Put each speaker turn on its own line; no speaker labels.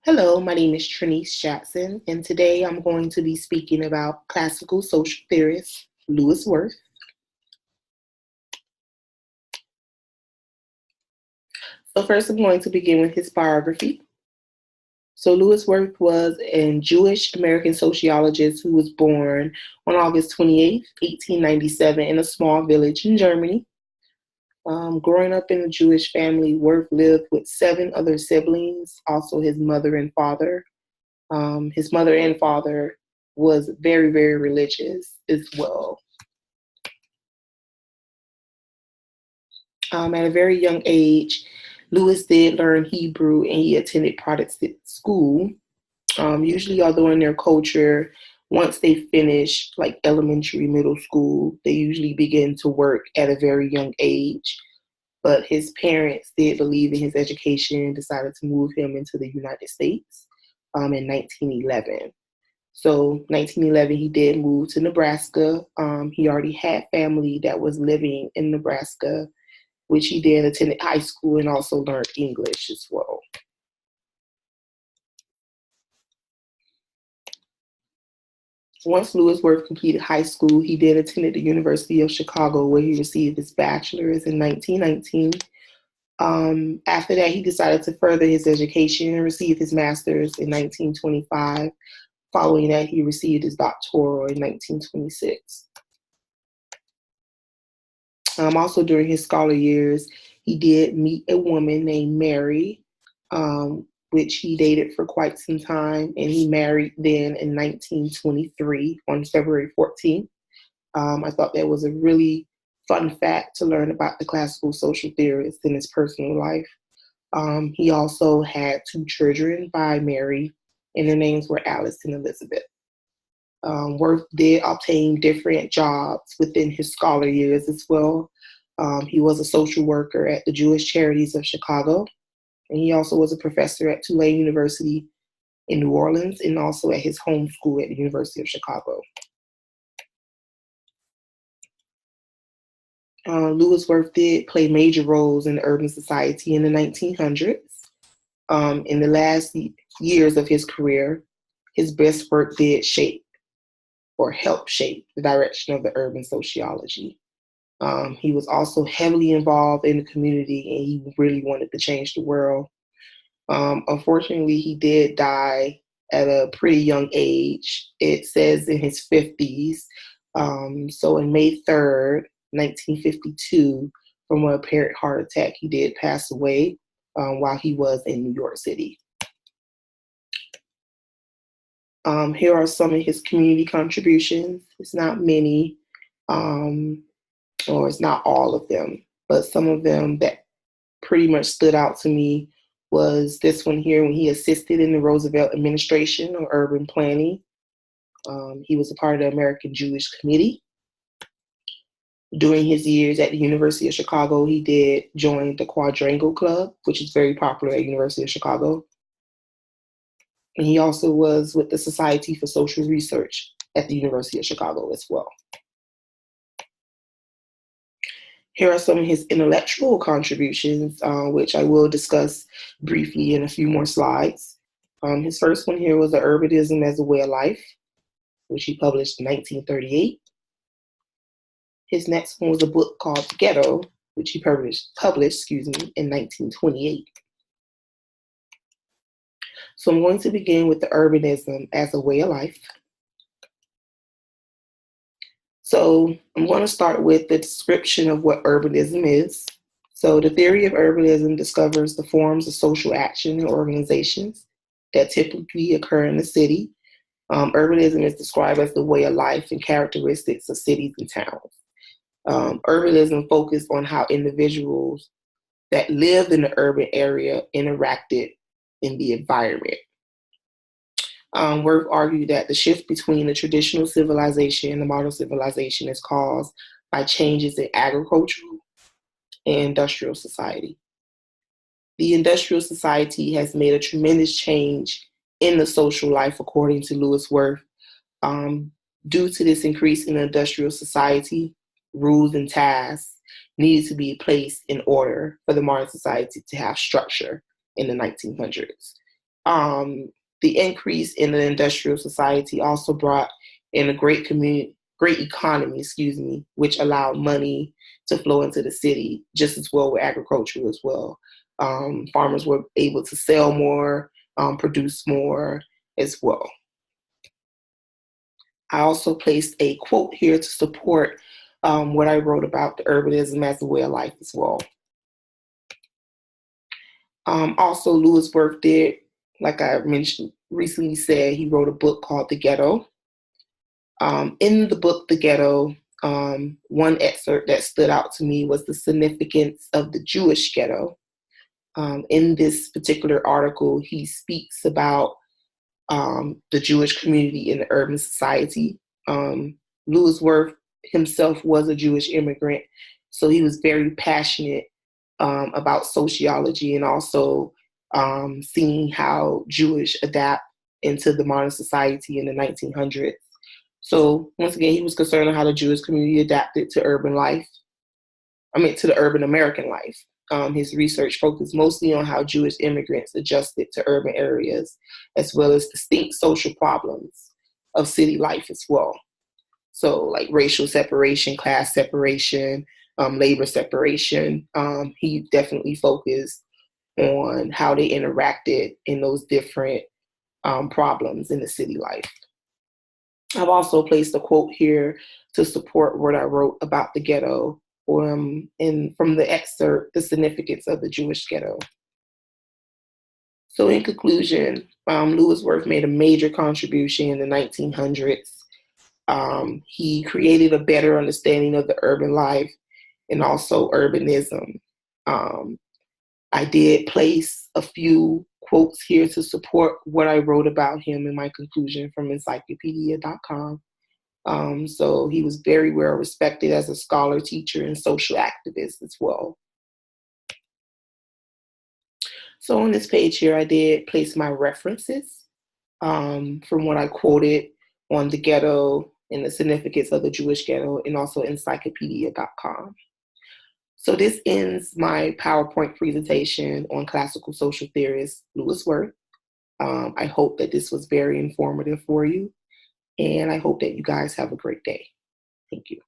Hello, my name is Trinice Jackson, and today I'm going to be speaking about classical social theorist Louis Wirth. So first I'm going to begin with his biography. So Louis Wirth was a Jewish American sociologist who was born on August 28th, 1897 in a small village in Germany. Growing up in a Jewish family, Wirth lived with 7 other siblings, also his mother and father. His mother and father was very, very religious as well. At a very young age, Louis did learn Hebrew and he attended Protestant school. Usually, although in their culture, once they finish like elementary, middle school, they usually begin to work at a very young age. But his parents did believe in his education and decided to move him into the United States in 1911. So 1911, he did move to Nebraska. He already had family that was living in Nebraska, which he then attended high school and also learned English as well. Once Louis Wirth completed high school, he then attended the University of Chicago, where he received his bachelor's in 1919. After that, he decided to further his education and received his master's in 1925. Following that, he received his doctoral in 1926. Also, during his scholar years, he did meet a woman named Mary, which he dated for quite some time, and he married then in 1923 on February 14th. I thought that was a really fun fact to learn about the classical social theorist in his personal life. He also had 2 children by Mary, and their names were Alice and Elizabeth. Wirth did obtain different jobs within his scholar years as well. He was a social worker at the Jewish Charities of Chicago, and he also was a professor at Tulane University in New Orleans and also at his home school at the University of Chicago. Louis Wirth did play major roles in the urban society in the 1900s. In the last years of his career, his best work did shape or help shape the direction of the urban sociology. He was also heavily involved in the community and he really wanted to change the world. Unfortunately, he did die at a pretty young age. It says in his 50s. So in May 3rd, 1952, from an apparent heart attack, he did pass away while he was in New York City. Here are some of his community contributions. It's not many, or it's not all of them, but some of them that pretty much stood out to me was this one here when he assisted in the Roosevelt administration on urban planning. He was a part of the American Jewish Committee. During his years at the University of Chicago, he did join the Quadrangle Club, which is very popular at the University of Chicago. And he also was with the Society for Social Research at the University of Chicago as well. Here are some of his intellectual contributions, which I will discuss briefly in a few more slides. His first one here was The Urbanism as a Way of Life, which he published in 1938. His next one was a book called Ghetto, which he published in 1928. So I'm going to begin with the urbanism as a way of life. So I'm going to start with the description of what urbanism is. So the theory of urbanism discovers the forms of social action and organizations that typically occur in the city. Urbanism is described as the way of life and characteristics of cities and towns. Urbanism focused on how individuals that lived in the urban area interacted in the environment. Wirth argued that the shift between the traditional civilization and the modern civilization is caused by changes in agricultural and industrial society. The industrial society has made a tremendous change in the social life, according to Louis Wirth. Due to this increase in the industrial society, rules and tasks needed to be placed in order for the modern society to have structure in the 1900s. The increase in the industrial society also brought in a great economy, which allowed money to flow into the city, just as well with agriculture as well. Farmers were able to sell more, produce more as well. I also placed a quote here to support what I wrote about the urbanism as a way of life as well. Also, Lewis Wirth did, like I mentioned, recently said he wrote a book called The Ghetto. In the book, The Ghetto, one excerpt that stood out to me was the significance of the Jewish ghetto. In this particular article, he speaks about the Jewish community in the urban society. Lewis Wirth himself was a Jewish immigrant, so he was very passionate about sociology and also seeing how Jewish adapt into the modern society in the 1900s. So once again, he was concerned on how the Jewish community adapted to urban life. To the urban American life. His research focused mostly on how Jewish immigrants adjusted to urban areas, as well as distinct social problems of city life as well. So like racial separation, class separation, labor separation. He definitely focused on how they interacted in those different problems in the city life. I've also placed a quote here to support what I wrote about the ghetto, and from the excerpt, The Significance of the Jewish Ghetto. So in conclusion, Lewis Wirth made a major contribution in the 1900s. He created a better understanding of the urban life and also urbanism. I did place a few quotes here to support what I wrote about him in my conclusion from encyclopedia.com. So he was very well respected as a scholar, teacher, and social activist as well. So on this page here, I did place my references from what I quoted on the ghetto and the significance of the Jewish ghetto, and also encyclopedia.com. So this ends my PowerPoint presentation on classical social theorist Lewis Wirth. I hope that this was very informative for you, and I hope that you guys have a great day. Thank you.